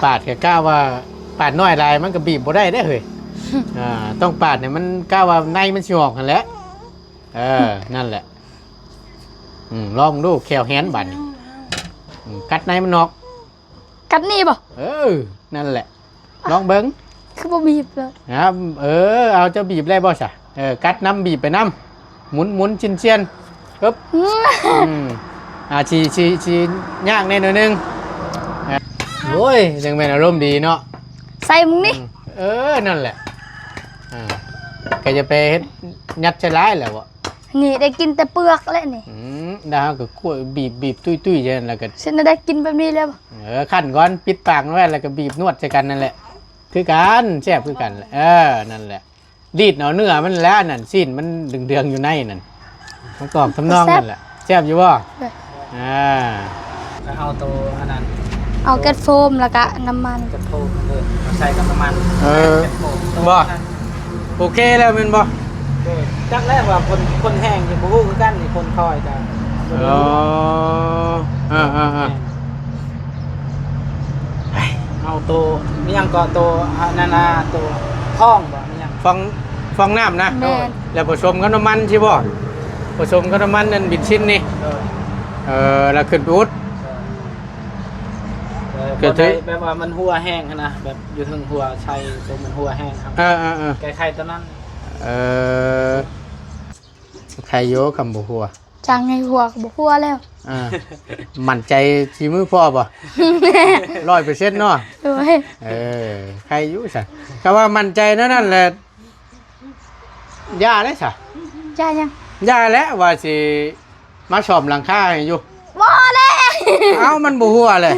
ปาดก็กล้าว่าปาดน้อยลายมันก็บีบบ่ได้เด้เฮ้ยต้องปาดเนี่ยมันกล้าว่าในมันสิออกกันแหล้วนั่นแหละลองดูแควแฮนบัดนี่กัดในมันออกกัดนี่บ่นั่นแหละลองเบิ้งคือบ่บีบเลยครับเอาจะบีบได้บ่ซะกัดน้ำบีบไปน้ำหมุนชินเชียนปึ๊บชียากแน่หน่อยนึงโอ้ยจังเป็นอารมณ์ดีเนาะใส่มึงนี่นั่นแหละก็จะไปยัดใช้ร้ายแหละวะนี่ได้กินแต่เปลือกแล้วนี่ดาวก็กล้วยบีบตุ้ยๆใช่แล้วก็ฉันได้กินแบบนี้แล้วขั้นก่อนปิดปากไว้แล้วก็บีบนวดใส่กันนั่นแหละคือกันแซ่บคือกันนั่นแหละรีดเอาเนื้อมันแล้วนั่นสิ้นมันเดืองๆอยู่ในนั่นมันกรอบทำนองนั่นแหละแซ่บอยู่บ่เอาตัวอันนั้นเอาแก๊สโฟมแล้วก็น้ำมันแก๊สโฟมเลยใส่กับน้ำมันบ่โอเคแล้วมันบ่จักแรกว่าคนแห้งอยู่บ่ฮู้คือกันนี่คนคอยกันเอาตัวมียังก็ตัวนานาตัวท้องบ่มียังฟองน้ำนะแล้วผสมกับน้ำมันใช่บ่ผสมกับน้ำมันนั่นบิดชิ้นนี่แล้วขึ้นไปอุดก็ได้แบบว่ามันหัวแห้งนะแบบอยู่ถึงหัวชัยตัวมันหัวแห้งครับไก่ไข่ตัวนั้นไข่โยคำบุหัวจังในหัวบุหัวแล้วมั่นใจชีมือพ่อป่ะ100%เนาะใครยุ่งสิคำว่ามั่นใจนั่นแหละย่าเลยสิย่ายังย่าแล้วว่าสิมาชอมหลังคาอยู่บ่เลยมันบุหัวเลย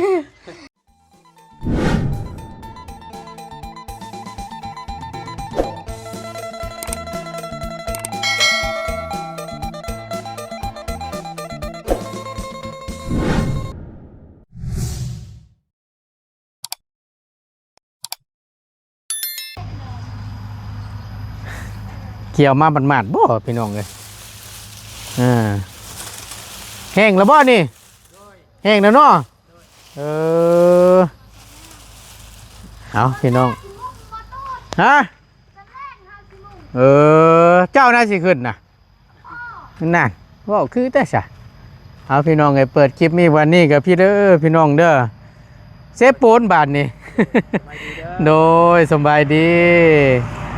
เกี่ยวมาบัดๆบ่พี่น้องเลยแห้งแล้วบ่นี่แห้งแล้วเนาะเอาพี่น้องฮะเจ้าน่าสิขึ้นนะนั่นว่าคือแต่ซะเอาพี่น้องไงเปิดคลิปมีวันนี้กับพี่เด้อพี่น้องเด้อเซฟปูนบาทนี่โดยสบายดี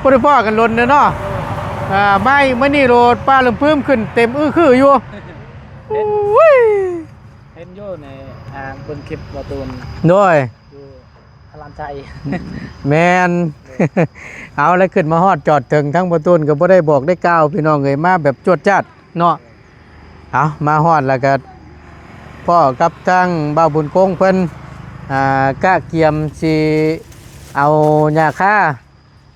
พวกพ่อกันล้นเนาะไม่เมื่อนี่โรดป้าเริ่มเพิ่มขึ้นเต็มคืออยู่เห็นอยู่ในบนคลิปประตูนด้วยอยู่พลานใจแมนเอาแล้วขึ้นมาฮอดจอดถึงทั้งประตูนก็บ่ได้บอกได้กล่าวพี่น้องเลยมาแบบจวดจัดเนาะเอามาฮอดแล้วก็พ่อกับทั้งบ่าวบุญโกงเพิ่นกะเกียมสิเอาหญ้าค่า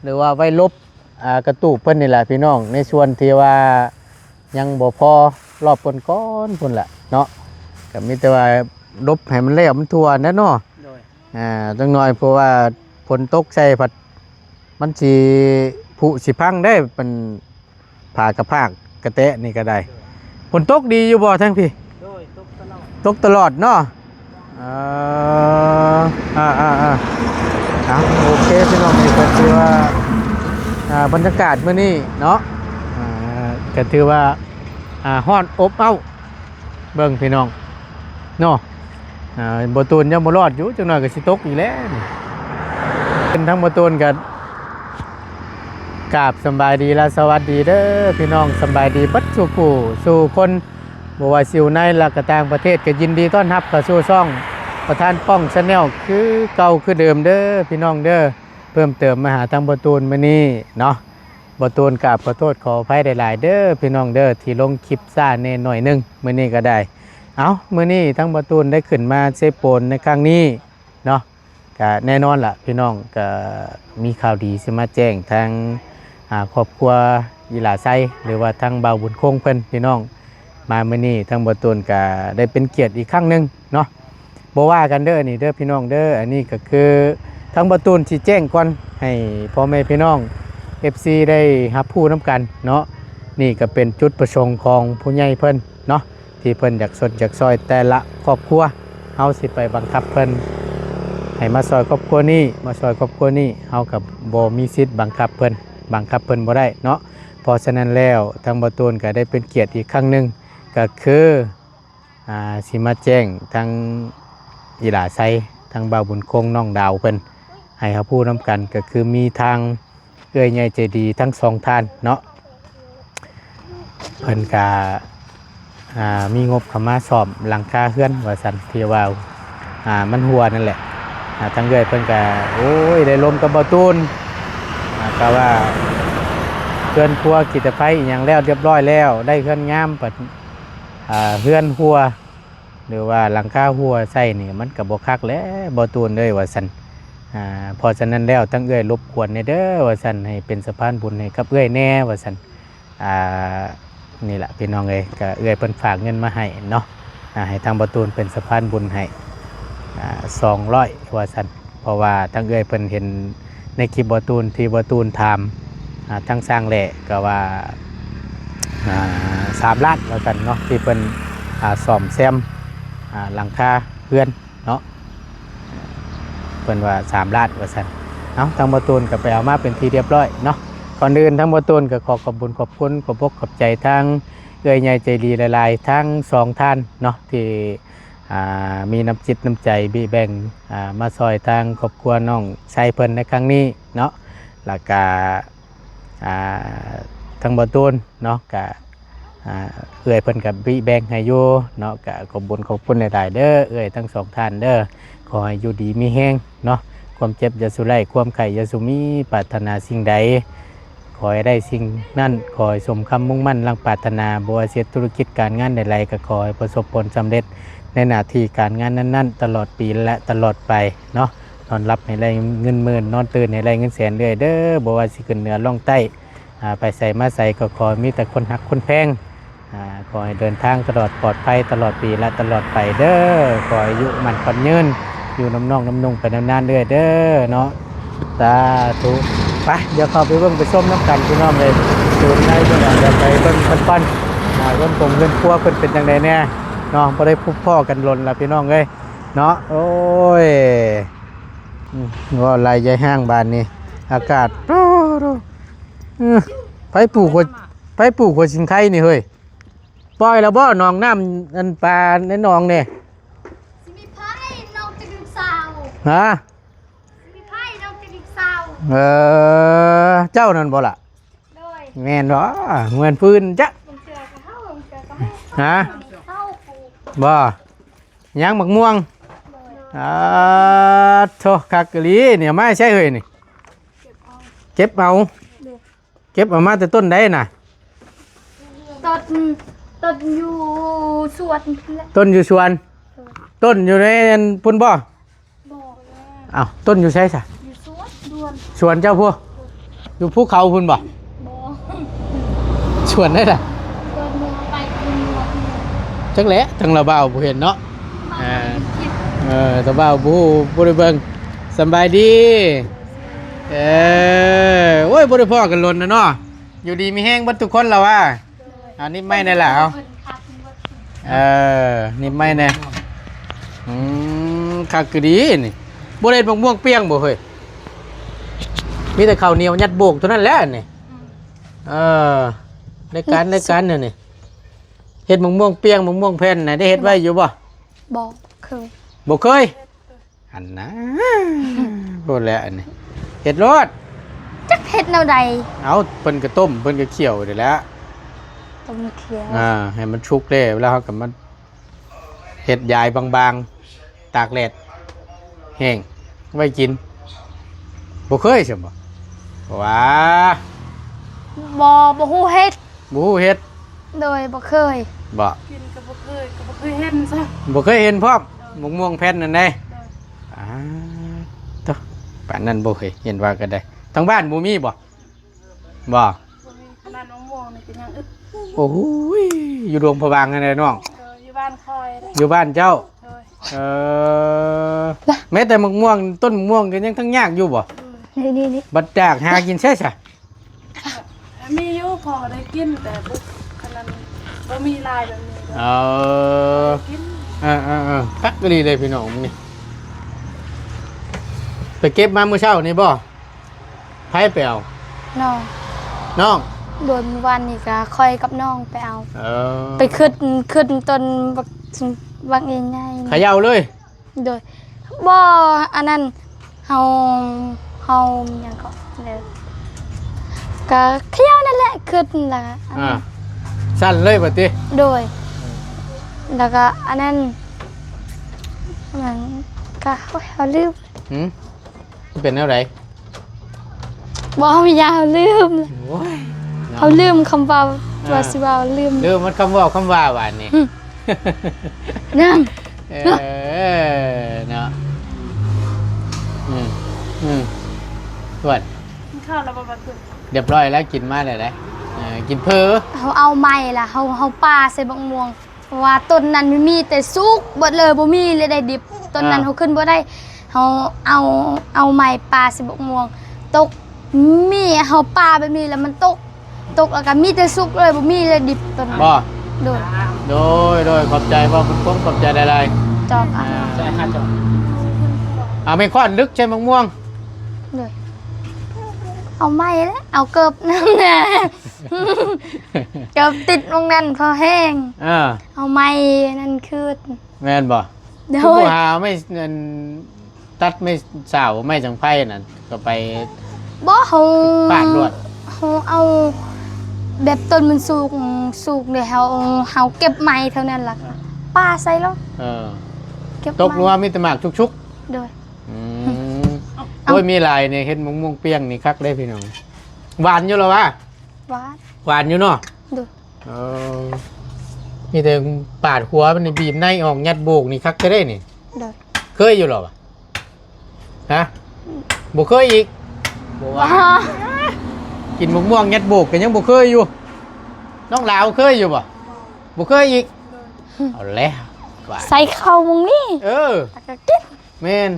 หรือว่าไว้ลบกระตูเพิ่นนี่แหละพี่น้องในส่วนที่ว่ายังบ่พอรอบก้อนพุ่นแหละเนาะก็มีแต่ว่าลบให้มันแล้วมันทั่วนะเนาะจังหน่อยเพราะว่าฝนตกใส่ผัดมันสิผุสิพังได้เป็นผ่ากระพากกระเตะนี่ก็ได้ฝนตกดีอยู่บ่ทั้งพี่ตกตลอดเนาะโอเคพี่น้องนี่ก็คือว่าบรรยากาศเมื่อนี้เนาะก็ถือว่าฮ้อนอบอ้าวเบิ่งพี่น้องเนาะบ่ตูนยังบ่รอดอยู่จังหน่อยก็สิตกอีกแล้วเป็นทั้งบ่ตูนกันกราบสบายดีและสวัสดีเด้อพี่น้องสบายดีบัดสู่ผู้สู่คนบ่ว่าสิวในและก็ต่างประเทศก็ยินดีต้อนรับเข้าสู่ช่องประธานป้อง Channel คือเก่าคือเดิมเด้อพี่น้องเด้อเพิ่มเติมมาหาทางบ่ตูนมื้อนี้เนาะบ่ตูนกราบขอโทษขออภัยหลายๆเด้อพี่น้องเด้อที่ลงคลิปซ่าแน่หน่อยนึงมื้อนี้ก็ได้มื้อนี้ทั้งบ่ตูนได้ขึ้นมาเซฟโปนในครั้งนี้เนาะก็แน่นอนล่ะพี่น้องก็มีข่าวดีสิมาแจ้งทางครอบครัวยีหลาไซหรือว่าทางบ่าวบุญคงเพิ่นพี่น้องมามื้อนี้ทั้งบ่ตูนก็ได้เป็นเกียรติอีกครั้งนึงเนาะบ่ว่ากันเด้อนี่เด้อพี่น้องเด้ออันนี้ก็คือทั้งบ่ตูนสิแจ้งก่อนให้พ่อแม่พี่น้อง FC ได้รับผู้น้ำกันเนาะนี่ก็เป็นจุดประสงค์ของผู้ใหญ่เพิ่นเนาะที่เพิ่นอยากสนอยากซอยแต่ละครอบครัว เฮาสิไปบังคับเพิ่นให้มาซอยครอบครัวนี้มาซอยครอบครัวนี้เฮากับบ่มีสิทธิ์บังคับเพิ่นบ่ได้เนาะเพราะฉะนั้นแล้วทางบ่ตูนก็ได้เป็นเกียรติอีกครั้งหนึงก็คือสิมาแจ้งทางอีหลาไซทางบ่าวบุญคงน้องดาวเพิ่นให้เฮาพูดนํกันก็คือมีทางเอื้อยใหญ่ใจดีทั้งสองท่านเนาะเพิ่นก็มีงบเข้ามาซ่อมหลังคาเรือนว่าซั่นที่ว่ามันหัวนั่นแหละทางเอื้อยเพิ่นก็โอ้ยได้ลมกับบ่ตูนก็ว่าเรือนครัวกิจไฟอีหยังแล้วเรียบร้อยแล้วได้เรือนงามปัดเรือนหัวหรือว่าหลังคาหัวใส่นี่มันก็บ่คักแล้วบ่ตูนเลยว่าซั่นเพราะฉะนั้นแล้วทั้งเอื้อยรบกวนเด้อว่าซั่นให้เป็นสะพานบุญให้กับเอื้อยแน่ว่าซั่นนี่แหละพี่น้องเอ้ยก็เอื้อยเพิ่นฝากเงินมาให้เนาะให้ทางบ่ตูนเป็นสะพานบุญให้200ว่าซั่นเพราะว่าทั้งเอื้อยเพิ่นเห็นในคลิปบ่ตูนที่บ่ตูนถามทั้งสร้างแหละก็ว่า3 ล้านว่าซั่นเนาะที่เพิ่นซ่อมแซมหลังคาเรือนเนาะเพิ่นว่า3 ล้านว่าซั่นเอาทางบ่ตูนก็ไปเอามาเป็นที่เรียบร้อยเนาะก่อนอื่นทั้งบ่ตูนก็ขอขอบคุณขอบคุณขอบอกขอบใจทั้งเอื้อยใหญ่ใจดีหลายๆทั้ง2ท่านเนาะที่มีน้ำจิตน้ำใจบิแบ่งมาซอยทางครอบครัวน้องชายเพิ่นในครั้งนี้เนาะแล้วก็ทางบ่ตูนเนาะก็เอื้อยเพิ่นกับบิแบ่งให้อยู่เนาะก็ขอบคุณขอบคุณหลายๆเด้อเอื้อยทั้ง2ท่านเด้อขอให้อยู่ดีมีแฮงเนาะความเจ็บอย่าสุไล่ความไข่อย่าสุมีปรารถนาสิ่งใดขอให้ได้สิ่งนั้นขอให้สมคำมุ่งมั่นรังปรารถนาบ่ว่าเสียธุรกิจการงานใดๆก็ขอให้ประสบผลสำเร็จในหน้าที่การงานนั้นๆตลอดปีและตลอดไปเนาะนอนรับให้ได้เงินหมื่นนอนตื่นให้ได้เงินแสนเรื่อยเด้อบ่ว่าสิขึ้นเหนือล่องใต้ไปใส่มาใส่ก็ขอมีแต่คนฮักคนแพงขอให้เดินทางตลอดปลอดภัยตลอดปีและตลอดไปเด้อขออายุมันขวัญยืนอยู่น้ำน้องน้ำนุ่งไปนานๆเรื่อยเด้อเนาะสาธุไปเดี๋ยวเข้าไปเบิ่งไปส้มน้ำกันพี่น้องเลยสูนได้พี่น้องเดี๋ยวไปเบิ่งปั้นเงินเงินครัวเพิ่นเป็นจังไดแน่น้องบ่ได้พูดพ่อกันหล่นละพี่น้องเอ้ยเนาะโอ้ยว่าลายใจห้างบานนี้อากาศไปปลูกหัวสิงไข่นี่เฮ้ยปล่อยแล้วบ่หนองน้ำอันปลาในหนองนี่ สิมีไพ่น้องจะกินสาว ฮะ สิมีไพ่น้องจะกินสาว เจ้านั่นบ่ล่ะ โดย แม่นบ่เหมือนพื้นจ๊ะ บางเชือก็เฮาบางเชือก็เฮา ฮะ เฮาปลูก บ่ยางบักม่วง โดย โธ่คักกะลีเนี่ยมาใช่เฮ้ยนี่เก็บเอามาแต่ต้นได้น่ะ ต้นอยู่สวนแหละ ต้นอยู่สวน ต้นอยู่ในพุ่นบ่ บอกแล้ว อ้าวต้นอยู่ใช่ซะ อยู่สวนด่วน สวนเจ้าพวกอยู่ภูเขาพุ่นบ่ บอก สวนได้ล่ะ ต้นมือไปกินหมด จักแหละทั้งระบ่าวบ่เห็นเนาะ คิด ตะบ่าวบ่ได้เบิ่งสำบายดีโอ้ยบ่ได้พ้อกันล้นนะเนาะอยู่ดีมีแฮงเบิดทุกคนแล้วว่าอันนี้ไม่ได้ล่ะเอา เพิ่นคักหมด นี่ไม่แน่คักคือดีนี่บ่ได้ม่วงเปียงบ่เฮ้ยมีแต่ข้าวเหนียวยัดโบกเท่านั้นแหละนี่ในการเนี่ยนี่เฮ็ดม่วงเปียงม่วงแผ่นน่ะได้เฮ็ดไว้อยู่บ่ บอกเคย บ่เคยอันนะบ่แล้วอันนี้เฮ็ดรส จักเฮ็ดแนวใด เอาเพิ่นก็ต้มเพิ่นก็เคี่ยวได้แล้ว ต้มเขียว ให้มันชุกเด้เวลาเฮาก็มันเฮ็ดยายบางๆตากแดดแห้งไว้กินบ่เคยใช่บ่ว้า บ่ฮู้เฮ็ด บ่ฮู้เฮ็ด โดยบ่เคย บ่ กินก็บ่เคยเห็นซะ บ่เคยเห็นพร้อมม่วงแผ่นนั่นเด้ตะปานนั้นบ่เคยเห็นว่าก็ได้ทางบ้านบ่มีบ่ บ่มีขนาดมะม่วงนี่เป็นหยังอึด โอ้โหอยู่ดวงพะบางนั่นแหละน้อง อยู่บ้านคอยเด้ อยู่บ้านเจ้า โดย แม้แต่มะม่วงต้นมะม่วงก็ยังทั้งยากอยู่บ่ นี่ บัดจากหากินใช่ซะ มีอยู่พอได้กินแต่บุกขนาดบ่มีลายแบบนี้ เออ กิน ตักก็ดีเลยพี่น้องมึงนี่ไปเก็บมาเมื่อเช้านี่บ่ไผไปเอา น้อง น้อง โดนวันนี้ก็คอยกับน้องไปเอา ไปไปขึ้นต้นบักใหญ่ๆ เขย่าเลย โดยบ่อันนั้นเฮาหยังก็เด้อก็เที่ยวนั่นแหละขึ้นล่ะอันนั้น สั้นเลยบัดนี้ โดยแล้วก็อันนั้นมันก็โอ้ยเฮาลืม มันเป็นอะไร บ่มียาเฮาลืม โอ้ย เฮาลืมคำว่าว่าสิว่าลืม ลืมมันคำว่าหวานนี่ นั่ง เนาะตรวจ กินข้าวแล้วบ่บัดขึ้น เรียบร้อยแล้วกินมาเลยนะกินเพอ เฮาเอาไม้ล่ะเฮาปาใส่บักม่วงเพราะว่าต้นนั้นมันมีแต่สุกเบิดเลยบ่มีเลยได้ดิบต้นนั้นเฮาขึ้นบ่ได้เฮาเอาไม้ปาใส่บักม่วงตกมีเฮาปาแบบนี้แล้วมันตกแล้วก็มีแต่สุกเลยบ่มีเลยดิบต้นนั้น บ่ โดย โดยขอบใจบ่คุณป้องขอบใจหลาย จอบอ่ะ ใช่5จบ ๆไม่ค้อนลึกใช่มะม่วง โดยเอาไม้แล้วเอาเกิบนั่นน่ะ เกิบติดตรงนั้นพอแห้งเอาไม้นั่นคืน แม่นบ่ โด ผู้ ย หาไม่ตัดไม่สาวไม่จังไพ่นั่นก็ไป บ่เฮา ปาดรวด เฮาเอาแบบต้นมันสูงเดี๋ยวเฮาเก็บไม้เท่านั้นล่ะป้าใส่แล้วเก็บ ตกนัวมีแต่หมากชุก โดย โอ้ยมีลายเนี่ยเห็นมะม่วงเปี้ยงนี่คักได้พี่น้องหวานอยู่หรอวะ วาด หวานอยู่เนาะ โดย มีแต่ปาดหัวมันนี่บีบในออกยัดโบกนี่คักจะได้นี่ โดย เคยอยู่หรอวะฮะบ่เคยอีกบ่ว่า ว้า กินมะม่วงยัดโบกก็ยังบ่เคยอยู่น้องลาวเคยอยู่บ่บ่เคยอีกเอาแล้วว่า ใส่เข้ามึงนี่ แล้วก็กินแม่น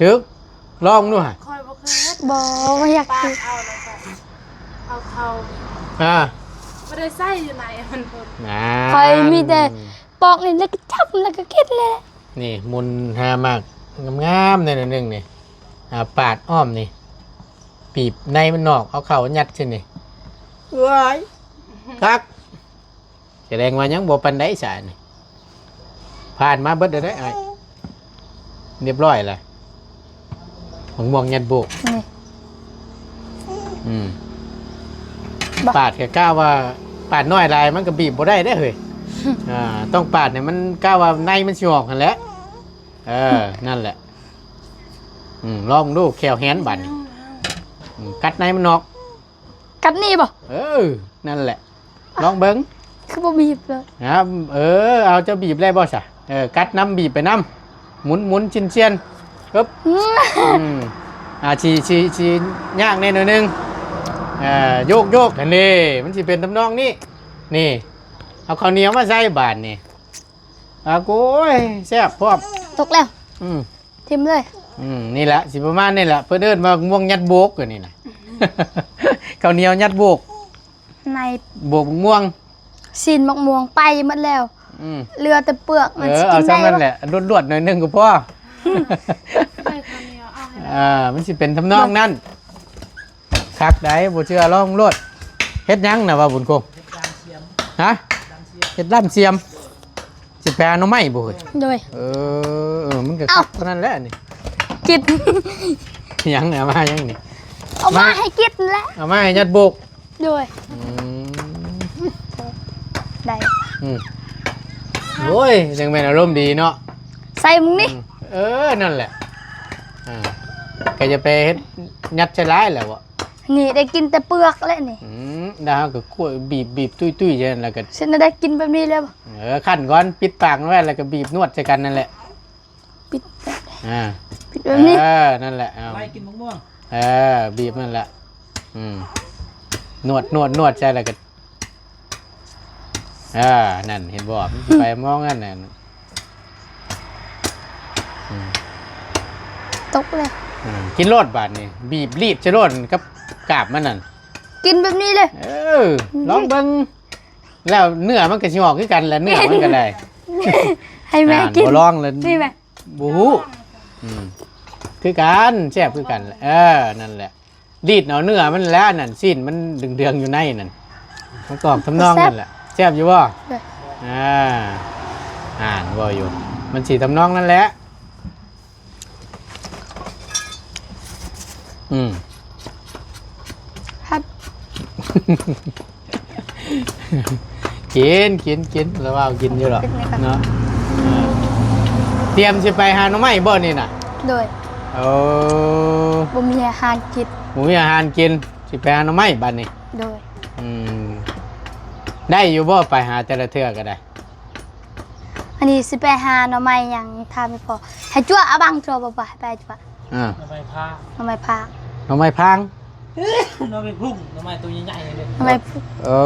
ถึกลองดูฮะ คอยบ่เคยเฮ็ด บ่อยาก ปา กิ ด น เอาแล้วก็เอาเข้า บ่ได้ใส่อยู่ไหนมันเพิ่น คอยมีแต่ปอกนี่แล้วก็จับแล้วก็กินเลย นี่มุนหามากงามๆในนึงนี่ปาดอ้อมนี่ปีบในมันนอกเอาเข่ายัดใช่นี่ว้ายคักแสดงว่ายังบ่ปันไดสานี่ผ่านมาเบิดได้ไอ้เรียบร้อยเลยมะม่วงยัดโบก นี่ บ่ ปาดแค่ก้าวว่าปาดน้อยลายมันก็บีบบ่ได้ได้อเฮ้ย ต้องปาดเนี่ยมันก้าวว่าในมันสิออกกันแหล้วนั่นแหละลองดูแควแฮนบัดนกัดในมันออก กัดนี่บ่ นั่นแหละ ลองเบิ้ง คือบ่บีบเลย นะครับเอาเจ้าบีบได้บ่ซะกัดน้ำบีบไปน้ำหมุนชินเชียนปึ๊บชีย่างแน่หน่อยนึงโยกอันนี้มันสิเป็นทำนองนี้นี่เอาข้าวเหนียวมาใส่บาทนี่โอ้ยแซ่บพร้อม ตกแล้ว อืม ทิมเลย นี่แหละสิประมาณนี่แหละเพื่อเดินมาม่วงยัดโบกกันนี่นะ ข้าวเหนียวยัดโบก ใน โบกม่วง ซีนมะม่วงไปหมดแล้วเหลือแต่เปลือกมันสิ เอา กิน ซ้ำ ได้ นั่น บ่ แหละรวดๆหน่อยนึงก็พอ ใส่ข้าวเหนียวเอาให้ มันสิเป็นทำนองนั้นคักได้บ่เชื่อลองรวดเฮ็ดหยังนะว่าบุญคงฮะเฮ็ดล่ำเสียมสิแปลหน่อไม้บ่เฮ้ย โดย มันก็คักเท่านั้นแหละนี่ กิน หยังเนี่ยมาหยังนี่ เอามาให้กินแหละ เอามาให้ยัดโบก โดยได้ โอ้ยยังเป็นอารมณ์ดีเนาะ ใส่มึงนี่ นั่นแหละแกจะไปเฮ็ดยัดใช้ร้ายแล้ววะ นี่ได้กินแต่เปลือกแล้วนี่ ดาวก็คั่วบีบตุ้ยๆใช่แล้วก็ ฉันได้กินแบบนี้แล้วบ่ ขั้นก่อนปิดปากไว้แล้วก็บีบนวดใส่กันนั่นแหละ ปิดแบบนี้ อ่า ปิดแบบนี้ นั่นแหละเอา ไปกินมะม่วง บีบนั่นแหละนวดใช่แล้วก็นั่นเห็นบ่มันสิไปมองนั่นน่ะ ตกเลย กินโลดบาดนี่บีบรีดจะโลดกับกาบมันนั่น กินแบบนี้เลย ลองเบิ่งแล้วเนื้อมันก็สิออกคือกันแหละเนื้อมันก็ได้ ให้แม่กิน บ่ลองเลย นี่แม่ บ่ฮู้คือกันแซ่บคือกันแหละนั่นแหละดีดเอาเนื้อมันแล้วนั่นสิ้นมันเดืองๆอยู่ในนั่นมันกรอบทำนองนั่นแหละแซ่บอยู่บ่ เด้อ บ่อยู่มันสิทำนองนั่นแหละครับ กินแล้วว่ากินอยู่หรอเนาะเตรียมสิไปหาหน่อไม้บ่นี่น่ะ โดย โอ้ บ่มีอาหารกิน หมูมีอาหารกินสิไปหาหน่อไม้บัดนี้ โดย ได้อยู่บ่ไปหาแต่ละเทื่อก็ได้ อันนี้สิไปหาหน่อไม้หยังทาไม่พอให้จั่วเอาบังจั่วบ่ไปจั่ว น้ำไม้พา หน่อไม้พา หน่อไม้พัง น้ำไม้พุ่งน้ำไม้ตัวใหญ่ๆเลย หน่อไม้ โอ้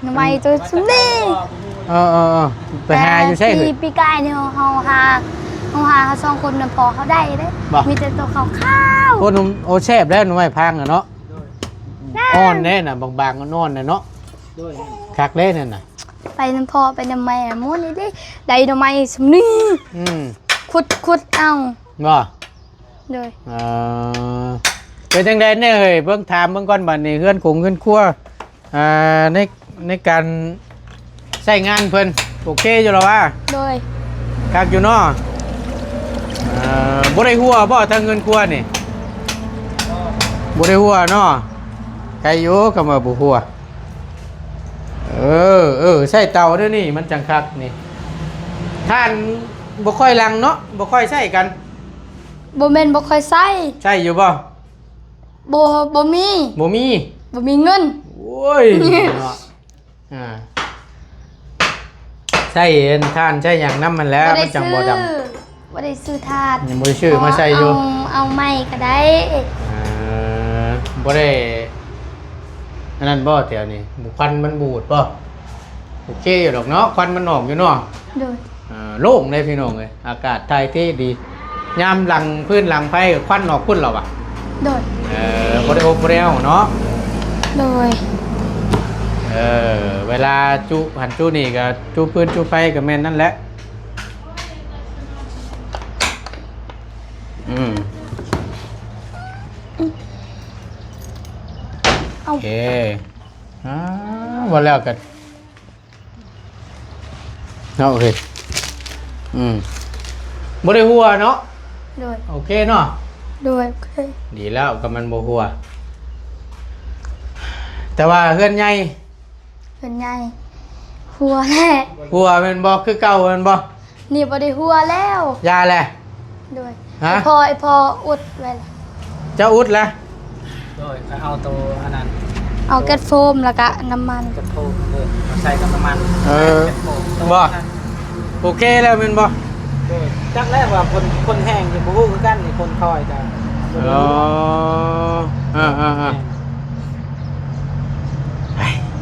หน่อไม้ตัวสุดนี่ ไปหาอยู่ใช่เหรอ ปีกายเนี่ยเฮาหาเขาสองคนน่ะพอเขาได้เด้ บ่ มีแต่ตัวขาว โอ้หนุ่มโอ้แซ่บแล้วหน่อไม้พังอ่ะเนาะ ๆ อ่อนแน่น่ะบางๆก็นอนน่ะเนาะ ด้วย คักเล่นั่นน่ะ ไปน้ำพอไปน้ำแม่ม้วนนี่ดิได้หน่อไม้สำนี่ ขุดเอา บ่ เลย เป็นจังไดเนี่ยเฮ้ยเบิ่งถามเบิ่งก่อนบัดนี้เฮือนคงเฮือนครัวในการใช้งานเพิ่นโอเคอยู่แล้วว่า โดย คักอยู่เนาะบ่ได้หัวบ่ทางเงินครัวนี่บ่ได้หัวเนาะใครอยู่ก็มาบ่หัวใช้เตาเด้อนี่มันจังคักนี่ท่านบ่ค่อยลังเนาะบ่ค่อยใช้กัน บ่แม่นบ่ค่อยใช้ ใช่อยู่บ่ บ่มี บ่มี บ่มีเงิน โอ้ยเนาะใช่เห็นท่านใช่อย่างน้ำมันแล้วมันจังบ่ดำ บ่ได้ซื้อถาด ยังบ่ได้ชื่อมาใส่อยู่ เอาไม้ก็ได้ บ่ได้อันนั้นบ่แถวนี้ควันมันบูดบ่โอเคอยู่ดอกเนาะควันมันออกอยู่เนาะ โดย โล่งเลยพี่น้องเอ้ยอากาศถ่ายเทดียามหลังพื้นหลังไฟควันออกพุ่นแล้วอ่ะ โดย บ่ได้อบบ่ได้เอาเนาะ โดย เวลาจุหันจุนี่ก็จุพื้นจุไฟก็แม่นนั่นแหละโอเควันแล้วกันโอเคบ่ได้หัวเนาะ โดย โอเคเนาะ โดยโอเค ดีแล้วกับมันบ่หัวแต่ว่าเฮือนใหญ่ เป็นไงหัวแหละ หัวแมันบ่คือเก่าแมันบ่ นี่บ่ได้หัวแล้ว ยาแหละ โดย ฮะ ไอ้พออุดไว้ละ เจ้าอุดแล้ว ด้วยเอาตัวอันนั้น เอาแก๊สโฟมแล้วก็น้ำมัน กระโถนเลยมาใส่กับน้ำมัน บ่โอเคแล้วแมันบ่ ด้วยจักแรกว่าคนแห้งอยู่บ่ฮู้คือกันนี่คนคอยกัน อ๋อ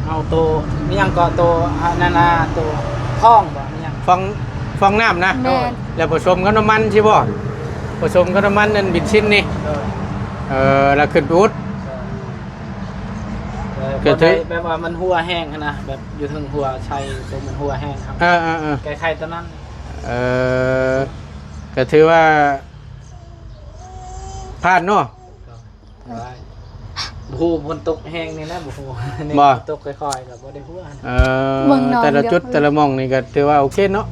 เอาตัวนี่ยังก็ตัวนานาตัวข้องบ่นี่ยัง ฟองน้ำนะ แม่น แล้วผสมกับน้ำมันใช่บ่ผสมกับน้ำมันนั่นบินชิ้นนี่ แล้วขึ้นไปอุด เกิดแบบว่ามันหัวแห้งนะแบบอยู่ถึงหัวชัยตัวมันหัวแห้งครับแก้ไขตัวนั้น ก็ถือว่าพลาดเนาะ บูบนตกแห้งนี่นะบูนี่ตกค่อยๆกับบ่ได้หัว แต่ละจุดแต่ละมองนี่ก็ถือว่าโอเคเนาะ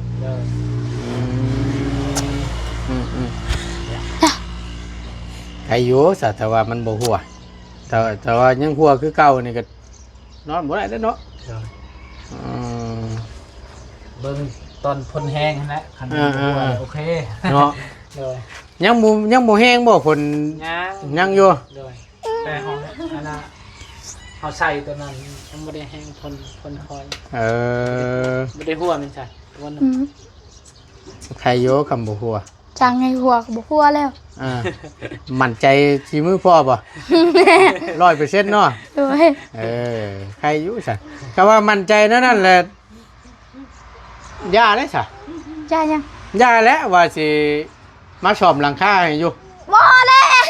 ใครอยู่สัตว์ว่ามันบ่หัวแต่ว่ายังหัวคือเก่านี่ก็นอนบ่ได้เนาะ เบิ่งตอนพ่นแห้งนะคันโอเค เนาะ ยังบ่แห้งบ่ฝนยังอยู่ แต่ห้องอันน่ะเฮาใส่ตัวนั้นมันบ่ได้แห้งพ่นคอยบ่ได้หัวมันใช่ตัวนั้น ใครอยู่คำบ่หัว จังให้หัวก็บ่หัวแล้ว มั่นใจฝีมือพ่อป่ะ 100%เนาะ โดย ใครอยู่ซะก็ว่ามั่นใจนั่นแหละย่าเลยซะ จ้ายัง ย่าแล้วว่าสิมาซ่อมหลังคาให้อยู่ บ่แล้ว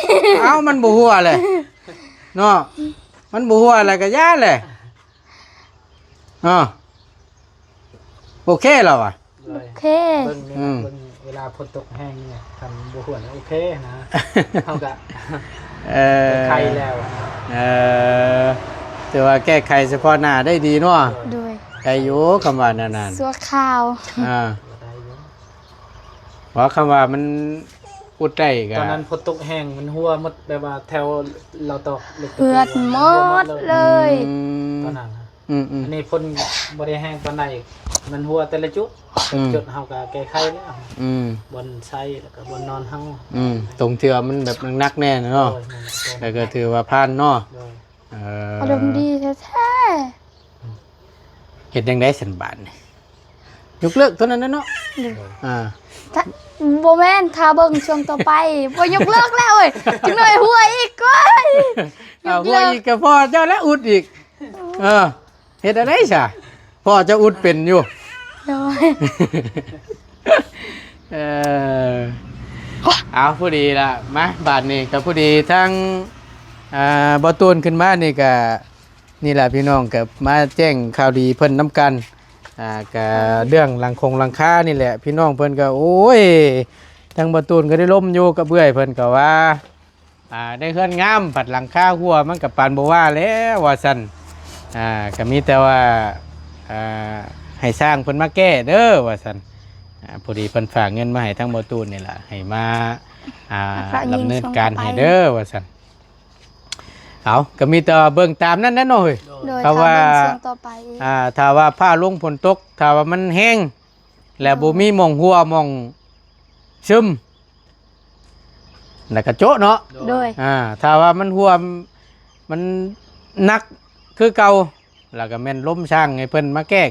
เอ้ามันบ่หัวเลยเนาะมันบ่หัวแล้วก็ย่าเลยโอเคแล้วว่ะ เล โอย เค เบิ่งนี่เบิ่งเวลาฝนตกแห้งเนี่ยทำบัวหวนโอเคนะเท่ากับ ไข่แล้ว แต่ว่าแก้ไขเฉพาะหน้าได้ดีเนาะ โดย ไก่อยู่คำว่านั่น สัวขาว เพราะคำว่ามันอุดได้กั ตอนนั้นฝนตกแห้งมันหัวหมดแบบว่าแถวเราตอกเหล็กตะ เพื่อนหมดเลย ตอนนั้น อืม อันนี้พ่นบริแห้งปานใดมันหัวแต่ละจุดจุดเฮาก็แก้ไขแล้ว บนไซแล้วก็บนนอนเฮา ตรงเทือมันแบบนักแน่เนาะแล้วก็ถือว่าผ่านเนาะ อารมณ์ดีแท้ เห็นยังได้สันบานนี่ยกเลิกตัวนั้นนะเนาะๆโบแมนทาเบิ่งช่วงต่อไปบ่ยกเลิกแล้วเว้ยจังหน่อยหัวอีกก้อยยก หัว เลิก อีกก็พ่อเจ้าแล้วอุดอีกเห็นอะไรซะพ่อจะอุดเป็นอยู่ โดย เอาผู้ดีละมาบาทนี่กับผู้ดีทั้งบอตูนขึ้นมานี่ก็นี่แหละพี่น้องกับมาแจ้งข่าวดีเพิ่นน้ำกันกับเรื่องหลังคานี่แหละพี่น้องเพิ่นก็โอ้ยทั้งบอตูนก็ได้ล้มอยู่กับเบื่อยเพิ่นก็ว่าได้เคลื่อนงามผัดหลังคาหัวมันกับปานบ่ว่าแล้วว่าซั่นก็มีแต่ว่าให้สร้างเพิ่นมาแก้เด้อว่าซั่นพอดีเพิ่นฝากเงินมาให้ทั้งบอตูนนี่แหละให้มาดำเนินการให้เด้อว่าซั่นเอาก็มีแต่เบิ่งตามนั้นแน่นอนเฮ้ย โดย เพราะว่า ทาเบิ่งช่วงต่อไป ถ้าว่าผ้าลงฝนตกถ้าว่ามันแห้งแล้วบ่มีหม่องหัวหม่องซึมแล้วก็โจ๊ะเนาะ โดย ถ้าว่ามันหัวมันหนักคือเก่าแล้วก็แม่นล้มช่างให้เพิ่นมาแก้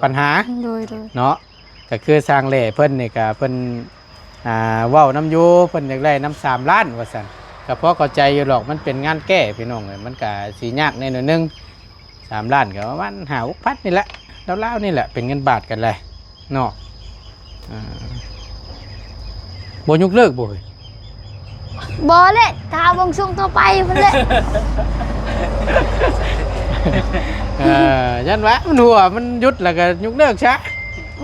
ปัญหา โดย เนาะก็คือสร้างแหล่เพิ่นนี่ก็เพิ่นเว้าน้ำอยู่เพิ่นอยากได้น้ำ3 ล้านว่าซั่นก็พอเข้าใจอยู่หรอกมันเป็นงานแก้พี่น้องเอ้ยมันก็สิยากแน่นอนนึง3 ล้านก็ประมาณ5-6,000นี่แหละแล้วๆนี่แหละเป็นเงินบาทกันเลยเนาะบ่ยกเลิกบ่เฮ้ย บ่เลยทาเบิ่งช่วงต่อไปพุ่นแหละ ยันวะมันหัวมันหยุดแล้วก็ยกเลิกซะ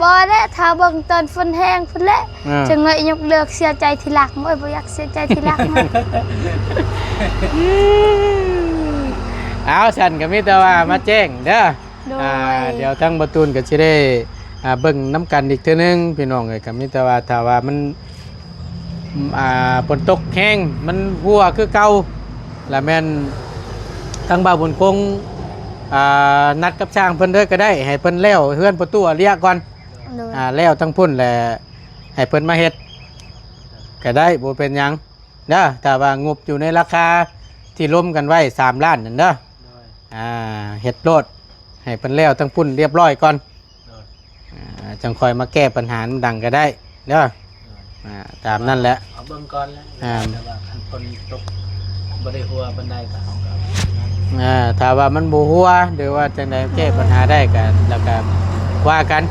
บ่เลยทาเบิ่งตอนฝนแห้งพุ่นแหละ จังเลยยกเลิกเสียใจทีหลังโอ้ยบ่อยากเสียใจทีหลังนะ เอาฉันก็มีแต่ว่ามาแจ้งเด้อ โดย เดี๋ยวทั้งประตูนก็สิได้เบิ่งน้ำกันอีกเทื่อนึงพี่น้องเอ้ยก็มีแต่ว่าถ้าว่ามันฝนตกแห้งมันหัวคือเก่าแล้วแม่นทั้งบ่าวบุญคงนัดกับช่างเพิ่นเด้อก็ได้ให้เพิ่นแล้วเฮือนประตูอาเรียก่อน โดย แล้วทั้งพุ่นแหละให้เพิ่นมาเฮ็ดก็ได้บ่เป็นหยังเด้อถ้าว่างบอยู่ในราคาที่ร่วมกันไว้3 ล้านนั่นเด้อเฮ็ดโลดให้เพิ่นแล้วทั้งพุ่นเรียบร้อยก่อนจังค่อยมาแก้ปัญหามันดังก็ได้เด้อตามนั่นแหละ เอาเบิ่งก่อนแล้วแต่ว่าคันฝนตกบ่ได้หัวปานใดก็เอาก็ ถ้าว่ามันบ่ฮัวหรือว่าจังไดแก้ปัญหาได้ก็แล้วก็ว่ากัน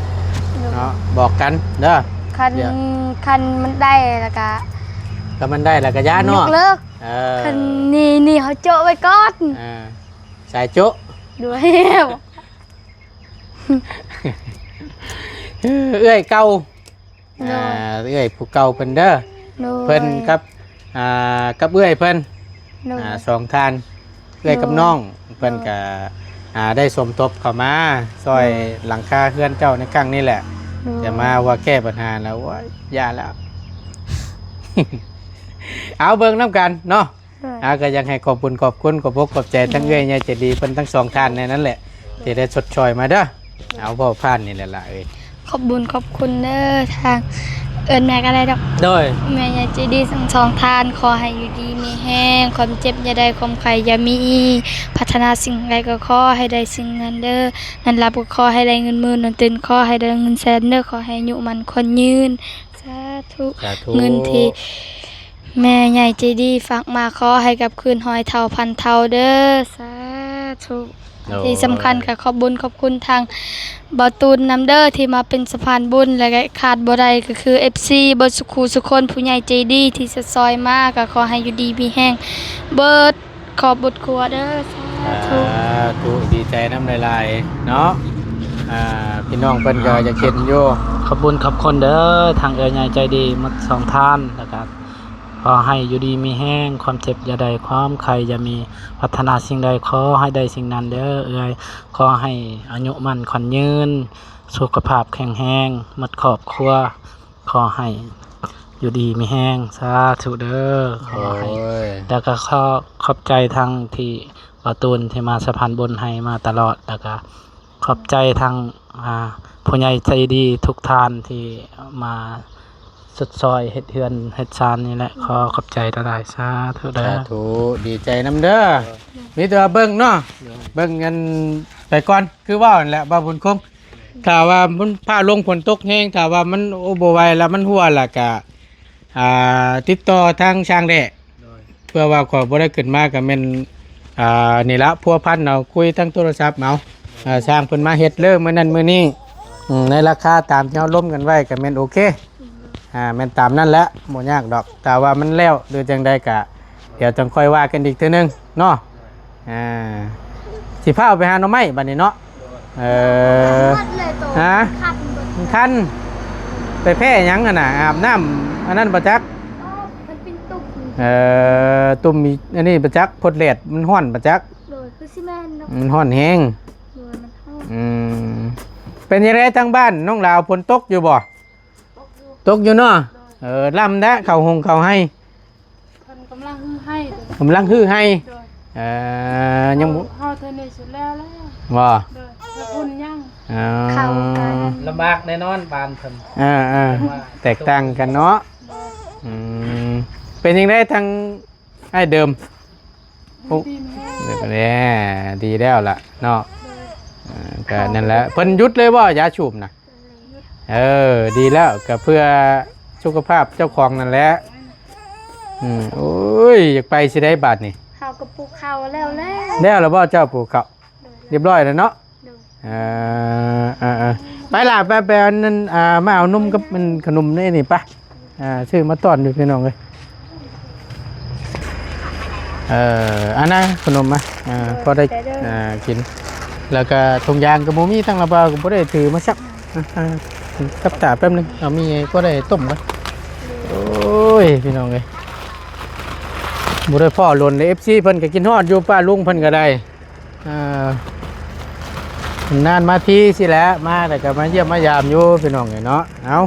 เนาะบอกกันเด้อ คันมันได้แล้วก็ ถ้ามันได้แล้วก็ย่าย เนาะ กเลิก คันนี่เขาโจะไว้ก่อน สายโจ๊ะ ด้วย เอื้อยเก่าเอื้อยผู้เก่าเพิ่นเด้อเพิ่นกับเอื้อยเพิ่น2 ท่านเอื้อยกับน้องเพิ่นก็ได้สมทบเข้ามาซอยหลังคาเรือนเจ้าในครั้งนี้แหละจะมาว่าแก้ปัญหาแล้วว่าย่าแล้ว เอาเบิ่งน้ำกันเนาะก็ยังให้ขอบคุณขอบใจทั้งเอื้อยยายใจดีเพิ่นทั้ง2 ท่านในนั้นแหละที่ได้ชดเชยมาเด้อเอาพ่อผ่านนี่แหละล่ะเอ้ย ขอบคุณเด้อทางแม่ก็ได้ดอก โดย แม่อยากจะดีทั้งสองทานขอให้อยู่ดีมีแห้งความเจ็บอย่าได้ความไข้อย่ามีพัฒนาสิ่งใดก็ขอให้ได้สิ่งนั้นเด้อนั้นรับก็ขอให้ได้เงินหมื่นนั้นตื่นขอให้ได้เงินแสนเด้อขอให้อายุมันคนยืนสาธุเงินที่แม่ใหญ่ใจดีฝากมาขอให้กับคืนหอยเท่าพันเท่าเด้อสาธุที่สำคัญค่ะขอบคุณทางบอตูนนำเดอร์ที่มาเป็นสะพานบุญและขาดบ่ได้ก็คือ FC บสุขูสุคนผู้ใหญ่ใจดีที่สะซอยมากก็ขอให้อยู่ดีมีแห้งเบิดขอบบุตรครัวเด้อสาธุ ดีใจน้ำลายๆเนาะพี่น้องเพิ่นก็จะเข็นอยู่ ขอบคุญขอบคนเด้อทางเอ๋ยใหญ่ใจดีหมดสองท่านนะครับขอให้อยู่ดีมีแห้งความเจ็บอย่าใดความใครอย่ามีพัฒนาสิ่งใดขอให้ได้สิ่งนั้นเด้อเอ๋ยขอให้อายุมั่นขวัญยืนสุขภาพแข็งแรงหมดครอบครัวขอให้อยู่ดีมีแห้งสาธุเด้อขอให้ แล้วก็ขอบใจทางที่ประตูนที่มาสะพานบุญให้มาตลอดแล้วก็ขอบใจทางผู้ใหญ่ใจดีทุกท่านที่มาสุดซอยเฮ็ดเฮือนเฮ็ดซานนี่แหละขอขอบใจหลายๆสาธุเด้ สา อ ธุดีใจน้ำเด้อมีแต่ว่าเบิ่งเนาะเบิ่งกันไปก่อนคือว่านั่นแหละบ่าวบุญคงถ้าว่ามันฟ้าลงฝนตกแห้งถ้าว่ามันโอ้บ่ไหวแล้วมันหัวแล้วก็ติดต่อทางช่างแดะเพื่อว่าขอบ่ได้ขึ้นมาก็แม่นนี่ละพัวพันเอาคุยทางโทรศัพท์เอาช่างเพิ่นมาเฮ็ดเริ่มมื้อนั้นมื้อนี้ในราคาตามที่เราล้มกันไว้ก็แม่นโอเคแม่นตามนั้นแหละบ่ยากดอกแต่ว่ามันแล้วหรือจังใดก็เดี๋ยวจังค่อยว่ากันอีกเทื่อนึงเนาะสิพาไปหาหน่อไม้บัดนี้เนาะหมดเลยตัว ฮะ คันเบิด คันไปแพ้หยังน่ะอาบน้ำอันนั้นบ่จัก มันเป็นตุก ตุ่มมีอันนี้ประจักษ์พดเลดมันห้อนประจักษ์ โดยคือซีเมนต์เนาะ มันห้อนแห้ง โดยมันเท่า เป็นยังไงทางบ้านน้องลาวฝนตกอยู่บ่ตกอยู่เนาะลำแดะเขาหงเขาให้ เพิ่นกำลังฮือให้เด้อ ผมลังฮือให้ โดย ยังบ่ เฮาเท่านี้สุดแล้วแล้ว บ่ โดยแล้วอุ่นยัง เข้ากัน ลำบากแน่นอนปานเพิ่น แตกต่างกันเนาะเป็นยังไงทางไอ้เดิม ดีแม่ เดี๋ยวก็แน่ดีแล้วล่ะเนาะก็นั่นแหละเพิ่นหยุดเลยว่ายาฉูบนะดีแล้วก็เพื่อสุขภาพเจ้าของนั่นแหละโอ้ยอยากไปสิได้บาทนี่ เข้ากับปลูกข้าวแล้วแล้ว แล้วแล้วบ่เจ้าปลูกเขาเรียบร้อยแล้วเนาะ โดย ไปล่ะไปอันนั้นมาเอานมกับมันขนมนี่ปะซื้อมาต้อนอยู่พี่น้องเลยอันนั้นขนมมาพอได้กินแล้วก็ถุงยางกับโมมี่ทั้งระเบาก็บ่ได้ถือมาสักกับตาแป๊บนึงเอามีก็ได้ต้มกันโอ้ยพี่น้องเลยบ่ได้พ่อหล่นใน FC เพิ่นก็กินฮอดอยู่ป้าลุงเพิ่นก็ได้นานมาทีสิแหล้วมาแต่ก็มาเยี่ยมมายามอยู่พี่น้องเนาะเอา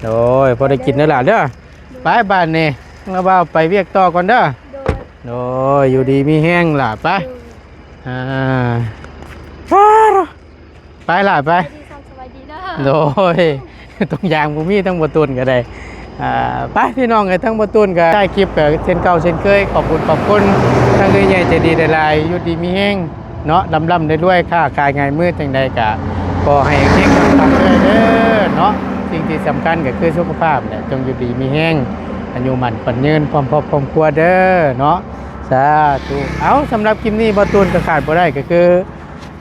โดยพอได้กินแล้วล่ะเด้อไปบ้านนี่ระเบาไปเวียกต่อก่อนเด้อ โดย โดยอยู่ดีมีแห้งล่ะไปไปล่ะไป ดีสบายดีเด้อ โดยตรงยางบุมีทั้งบตุนก็ได้ไปพี่น้องไอ้ทั้งบตุนก็ได้คลิปกับเช่นเก่าเช่นเคยขอบคุณทั้งเอ้ยใหญ่ใจดีได้ลายอยู่ดีมีแห้งเนาะลำได้ด้วยค่าขายไงมืดจังใดกะขอให้เก่งทำเลยเด้อเนาะสิ่งที่สำคัญก็คือสุขภาพแหละจงอยู่ดีมีแห้งอายุมันขวัญยืนพร้อมครอบครัวเด้อเนาะสาธุเอาสำหรับคลิปนี้บตุนก็ขาดบ่ได้ก็คือ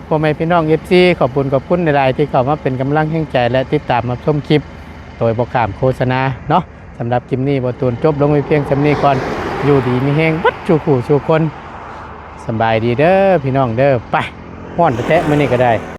พ่อแม่พี่น้อง FC ขอบคุณหลายๆที่เข้ามาเป็นกำลังแห่งใจและติดตามมาชมคลิปโดยบ่ข้ามโฆษณาเนาะสำหรับคลิปนี้บตุนจบลงไปเพียงสำนี้ก่อนอยู่ดีมีแห้งบัดชูขู่ชูคนสบายดีเด้อพี่น้องเด้อไปฮ้อนแท้ๆมื้อนี้ก็ได้